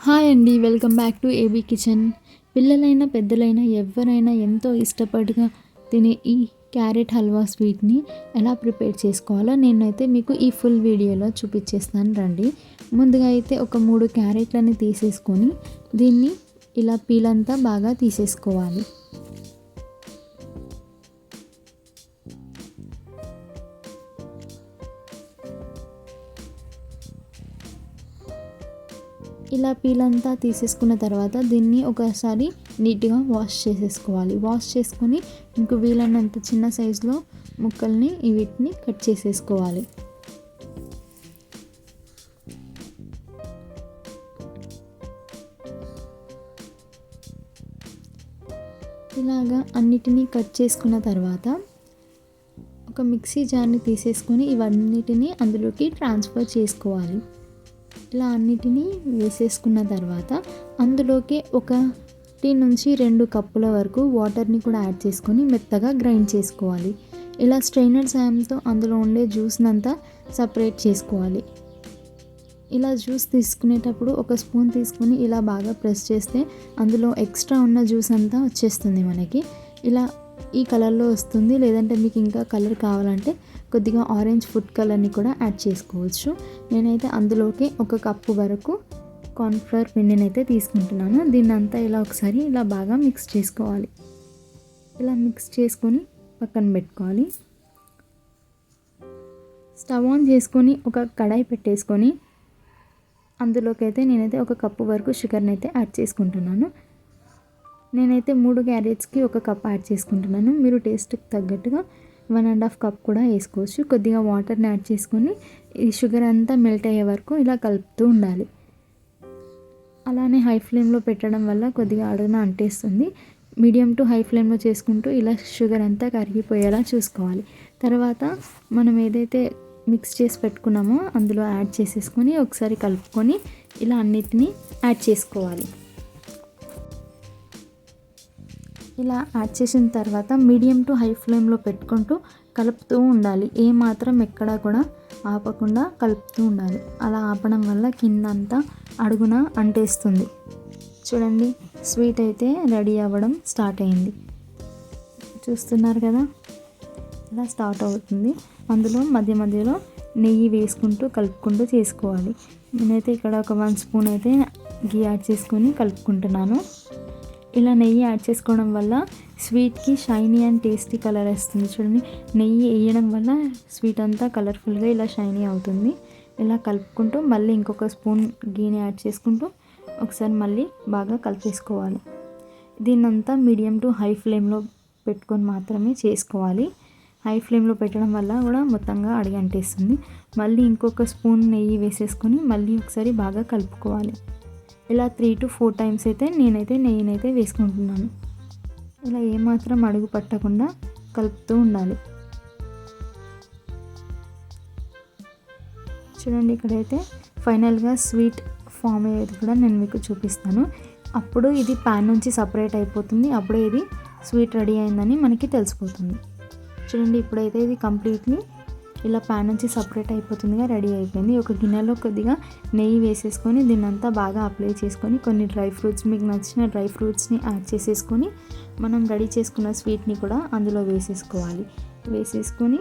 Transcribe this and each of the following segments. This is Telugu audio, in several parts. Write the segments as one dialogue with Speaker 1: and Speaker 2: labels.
Speaker 1: హాయ్ అండి, welcome back to AB kitchen. పిల్లలైనా పెద్దలైనా ఎవరైనా ఎంతో ఇష్టపడిగా తినే ఈ క్యారెట్ హల్వా స్వీట్ని ఎలా ప్రిపేర్ చేసుకోవాలో నేనైతే మీకు ఈ ఫుల్ వీడియోలో చూపించేస్తాను రండి. ముందుగా అయితే ఒక 3 క్యారెట్లని తీసేసుకొని దీన్ని ఇలా పీల్ అంతా బాగా తీసేసుకోవాలి. ఇలా పీల్ అంతా తీసేసుకున్న తర్వాత దీన్ని ఒకసారి నీట్గా వాష్ చేసేసుకోవాలి. వాష్ చేసుకొని మీకు వీలైనంత చిన్న సైజులో ముక్కల్ని వీటిని కట్ చేసేసుకోవాలి. ఇలాగా అన్నిటినీ కట్ చేసుకున్న తర్వాత ఒక మిక్సీ జార్ని తీసేసుకొని ఇవన్నిటిని అందులోకి ట్రాన్స్ఫర్ చేసుకోవాలి. ఇలా అన్నిటినీ వేసేసుకున్న తర్వాత అందులోకి 1 నుంచి 2 కప్పుల వరకు వాటర్ని కూడా యాడ్ చేసుకొని మెత్తగా గ్రైండ్ చేసుకోవాలి. ఇలా స్ట్రైనర్ సాయంతో అందులో ఉండే జ్యూస్ని అంతా సపరేట్ చేసుకోవాలి. ఇలా జ్యూస్ తీసుకునేటప్పుడు 1 స్పూన్ తీసుకొని ఇలా బాగా ప్రెస్ చేస్తే అందులో ఎక్స్ట్రా ఉన్న జ్యూస్ అంతా వచ్చేస్తుంది మనకి. ఇలా ఈ కలర్లో వస్తుంది. లేదంటే మీకు ఇంకా కలర్ కావాలంటే కొద్దిగా ఆరెంజ్ ఫుడ్ కలర్ని కూడా యాడ్ చేసుకోవచ్చు. నేనైతే అందులోకి 1 కప్పు వరకు కార్న్ఫ్లవర్ పిండిని అయితే తీసుకుంటున్నాను. దీన్ని అంతా ఇలా ఒకసారి ఇలా బాగా మిక్స్ చేసుకోవాలి. ఇలా మిక్స్ చేసుకొని పక్కన పెట్టుకోవాలి. స్టవ్ ఆన్ చేసుకొని ఒక కడాయి పెట్టేసుకొని అందులోకి అయితే నేనైతే 1 కప్పు వరకు షుగర్ని అయితే యాడ్ చేసుకుంటున్నాను. నేనైతే 3 క్యారెట్స్కి 1 కప్ యాడ్ చేసుకుంటున్నాను. మీరు టేస్ట్కి తగ్గట్టుగా 1.5 కప్ కూడా వేసుకోవచ్చు. కొద్దిగా వాటర్ని యాడ్ చేసుకొని ఈ షుగర్ అంతా మెల్ట్ అయ్యే వరకు ఇలా కలుపుతూ ఉండాలి. అలానే హై ఫ్లేమ్లో పెట్టడం వల్ల కొద్దిగా అడుగున అంటేస్తుంది. మీడియం టు హై ఫ్లేమ్లో చేసుకుంటూ ఇలా షుగర్ అంతా కరిగిపోయేలా చూసుకోవాలి. తర్వాత మనం ఏదైతే మిక్స్ చేసి పెట్టుకున్నామో అందులో యాడ్ చేసేసుకొని ఒకసారి కలుపుకొని ఇలా అన్నిటినీ యాడ్ చేసుకోవాలి. ఇలా యాడ్ చేసిన తర్వాత మీడియం టు హై ఫ్లేమ్లో పెట్టుకుంటూ కలుపుతూ ఉండాలి. మాత్రం ఎక్కడా కూడా ఆపకుండా కలుపుతూ ఉండాలి. అలా ఆపడం వల్ల కిందంతా అడుగున అంటేస్తుంది. చూడండి, స్వీట్ అయితే రెడీ అవ్వడం స్టార్ట్ అయింది. చూస్తున్నారు కదా, ఇలా స్టార్ట్ అవుతుంది. అందులో మధ్య మధ్యలో నెయ్యి వేసుకుంటూ కలుపుకుంటూ చేసుకోవాలి. నేనైతే ఇక్కడ ఒక 1 స్పూన్ అయితే గీ యాడ్ చేసుకొని కలుపుకుంటున్నాను. ఇలా నెయ్యి యాడ్ చేసుకోవడం వల్ల స్వీట్కి షైనీ అండ్ టేస్టీ కలర్ వస్తుంది. చూడండి, నెయ్యి వేయడం వల్ల స్వీట్ అంతా కలర్ఫుల్గా ఇలా షైనీ అవుతుంది. ఇలా కలుపుకుంటూ మళ్ళీ ఇంకొక స్పూన్ గీని యాడ్ చేసుకుంటూ ఒకసారి మళ్ళీ బాగా కలిపేసుకోవాలి. దీన్నంతా మీడియం టు హై ఫ్లేమ్లో పెట్టుకొని మాత్రమే చేసుకోవాలి. హై ఫ్లేమ్లో పెట్టడం వల్ల కూడా మొత్తంగా అడిగంటేస్తుంది. మళ్ళీ ఇంకొక స్పూన్ నెయ్యి వేసేసుకొని మళ్ళీ ఒకసారి బాగా కలుపుకోవాలి. ఇలా 3 to 4 టైమ్స్ అయితే నేనైతే నెయ్యినైతే వేసుకుంటున్నాను. ఇలా ఏమాత్రం అడుగు పట్టకుండా కలుపుతూ ఉండాలి. చూడండి, ఇక్కడైతే ఫైనల్గా స్వీట్ ఫామ్ అయ్యేది కూడా నేను మీకు చూపిస్తాను. అప్పుడు ఇది ప్యాన్ నుంచి సపరేట్ అయిపోతుంది. అప్పుడే ఇది స్వీట్ రెడీ అయిందని మనకి తెలిసిపోతుంది. చూడండి, ఇప్పుడైతే ఇది కంప్లీట్లీ ఇలా ప్యాన్ నుంచి సపరేట్ అయిపోతుందిగా రెడీ అయిపోయింది. ఒక గిన్నెలో కొద్దిగా నెయ్యి వేసేసుకొని దీన్నంతా బాగా అప్లై చేసుకొని కొన్ని డ్రై ఫ్రూట్స్, మీకు నచ్చిన డ్రై ఫ్రూట్స్ని యాడ్ చేసేసుకొని మనం రెడీ చేసుకున్న స్వీట్ని కూడా అందులో వేసేసుకోవాలి. వేసేసుకొని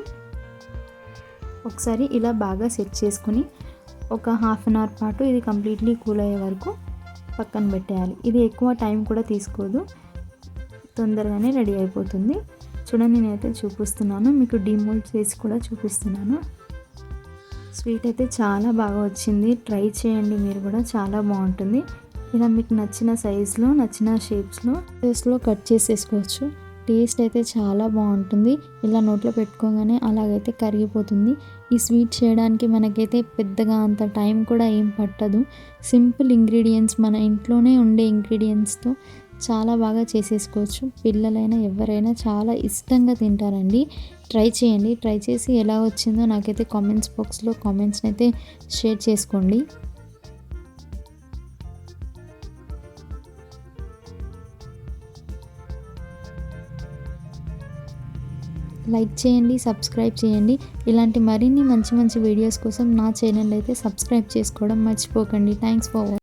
Speaker 1: ఒకసారి ఇలా బాగా సెట్ చేసుకొని ఒక 1/2 అవర్ పాటు ఇది కంప్లీట్లీ కూల్ అయ్యే వరకు పక్కన పెట్టేయాలి. ఇది ఎక్కువ టైం కూడా తీసుకోదు, తొందరగానే రెడీ అయిపోతుంది. చూడండి, నేనైతే చూపిస్తున్నాను, మీకు డిమోల్డ్ చేసి కూడా చూపిస్తున్నాను. స్వీట్ అయితే చాలా బాగా వచ్చింది. ట్రై చేయండి మీరు కూడా, చాలా బాగుంటుంది. ఇలా మీకు నచ్చిన సైజులో, నచ్చిన షేప్స్లో కట్ చేసేసుకోవచ్చు. టేస్ట్ అయితే చాలా బాగుంటుంది. ఇలా నోట్లో పెట్టుకోగానే అలాగైతే కరిగిపోతుంది. ఈ స్వీట్ చేయడానికి మనకైతే పెద్దగా అంత టైం కూడా ఏం పట్టదు. సింపుల్ ఇంగ్రీడియంట్స్, మన ఇంట్లోనే ఉండే ఇంగ్రీడియంట్స్తో చాలా బాగా చేసేసుకోవచ్చు. పిల్లలైనా ఎవరైనా చాలా ఇష్టంగా తింటారండి. ట్రై చేయండి. ట్రై చేసి ఎలా వచ్చిందో నాకైతే కామెంట్స్ బాక్స్లో కామెంట్స్ని అయితే షేర్ చేసుకోండి. లైక్ చేయండి, సబ్స్క్రైబ్ చేయండి. ఇలాంటి మరిన్ని మంచి మంచి వీడియోస్ కోసం నా ఛానల్ అయితే సబ్స్క్రైబ్ చేసుకోవడం మర్చిపోకండి. Thanks for watching.